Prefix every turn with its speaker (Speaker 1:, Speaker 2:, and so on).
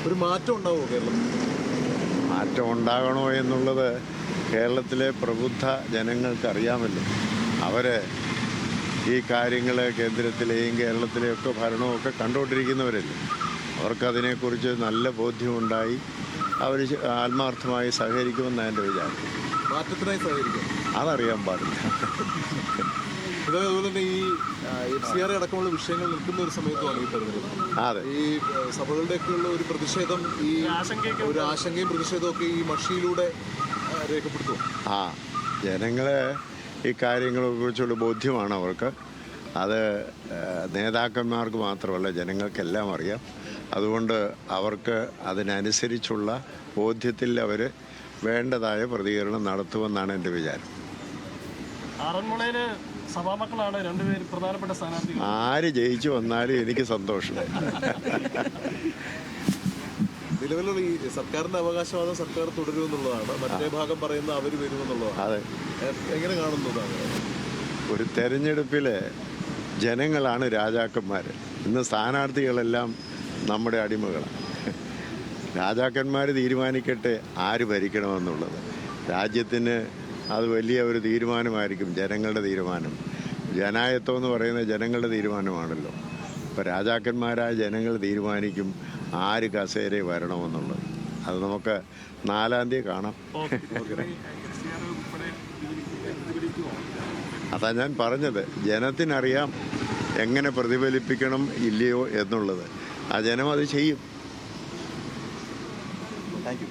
Speaker 1: ഒരു മാറ്റം ഉണ്ടാവുമോ കേരളത്തിൽ?
Speaker 2: മാറ്റം ഉണ്ടാകണോ എന്നുള്ളത് കേരളത്തിലെ പ്രബുദ്ധ ജനങ്ങൾക്കറിയാമല്ലോ. അവർ ഈ കാര്യങ്ങൾ കേന്ദ്രത്തിലെയും കേരളത്തിലെയൊക്കെ ഭരണമൊക്കെ കണ്ടുകൊണ്ടിരിക്കുന്നവരല്ലേ. അവർക്കതിനെക്കുറിച്ച് നല്ല ബോധ്യമുണ്ടായി അവർ ആത്മാർത്ഥമായി സഹകരിക്കുമെന്നാണ് എൻ്റെ വിചാരം.
Speaker 1: മാറ്റത്തിനായി സഹകരിക്കും,
Speaker 2: അതറിയാൻ പാടില്ല.
Speaker 1: അതുപോലെ തന്നെ ഈ FCRA അടക്കമുള്ള വിഷയങ്ങൾ നിൽക്കുന്ന ഒരു സമയത്തുമാണ് ഈ തെരഞ്ഞെടുപ്പ്.
Speaker 2: അതെ,
Speaker 1: ഈ സഭകളുടെയൊക്കെയുള്ള ഒരു പ്രതിഷേധം, ഈ ഒരു ആശങ്കയും പ്രതിഷേധവും ഒക്കെ ഈ മഷിയിലൂടെ രേഖപ്പെടുത്തും.
Speaker 2: ജനങ്ങളെ ഈ കാര്യങ്ങളെക്കുറിച്ചുള്ള ബോധ്യമാണ് അവർക്ക്. അത് നേതാക്കന്മാർക്ക് മാത്രമല്ല, ജനങ്ങൾക്കെല്ലാം അറിയാം. അതുകൊണ്ട് അവർക്ക് അതിനനുസരിച്ചുള്ള ബോധ്യത്തിൽ അവർ വേണ്ടതായ പ്രതികരണം നടത്തുമെന്നാണ് എൻ്റെ വിചാരം.
Speaker 3: ആറന്മുളയിൽ സഭാമക്കളാണ് രണ്ടുപേര് പ്രധാനപ്പെട്ട സ്ഥാനാർത്ഥികൾ.
Speaker 2: ആര് ജയിച്ചു വന്നാലും എനിക്ക് സന്തോഷം.
Speaker 1: നിലവിലുള്ള ഈ സർക്കാരിന്റെ അവകാശവാദം സർക്കാർ തുടരുമെന്നുള്ളതാണ്, മറ്റേ ഭാഗം പറയുന്ന അവർ വരുമെന്നുള്ളതാണ്.
Speaker 2: അതെ,
Speaker 1: എങ്ങനെ കാണുന്നതാണ്?
Speaker 2: ഒരു തെരഞ്ഞെടുപ്പിൽ ജനങ്ങളാണ് രാജാക്കന്മാർ. ഇന്ന് സ്ഥാനാർത്ഥികളെല്ലാം നമ്മുടെ അടിമകളാണ്. രാജാക്കന്മാർ തീരുമാനിക്കട്ടെ ആര് ഭരിക്കണമെന്നുള്ളത്. രാജ്യത്തിന് അത് വലിയ ഒരു തീരുമാനമായിരിക്കും, ജനങ്ങളുടെ തീരുമാനം. ജനായത്വം എന്ന് പറയുന്നത് ജനങ്ങളുടെ തീരുമാനമാണല്ലോ. അപ്പോൾ രാജാക്കന്മാരായ ജനങ്ങൾ തീരുമാനിക്കും ആര് കസേര വരണമെന്നുള്ളത്. അത് നമുക്ക് 4-ാം തീയതി കാണാം. അതാ ഞാൻ പറഞ്ഞത്, ജനത്തിനറിയാം എങ്ങനെ പ്രതിഫലിപ്പിക്കണം ഇല്ലയോ എന്നുള്ളത്. ആ ജനം അത് ചെയ്യും.
Speaker 1: Thank you.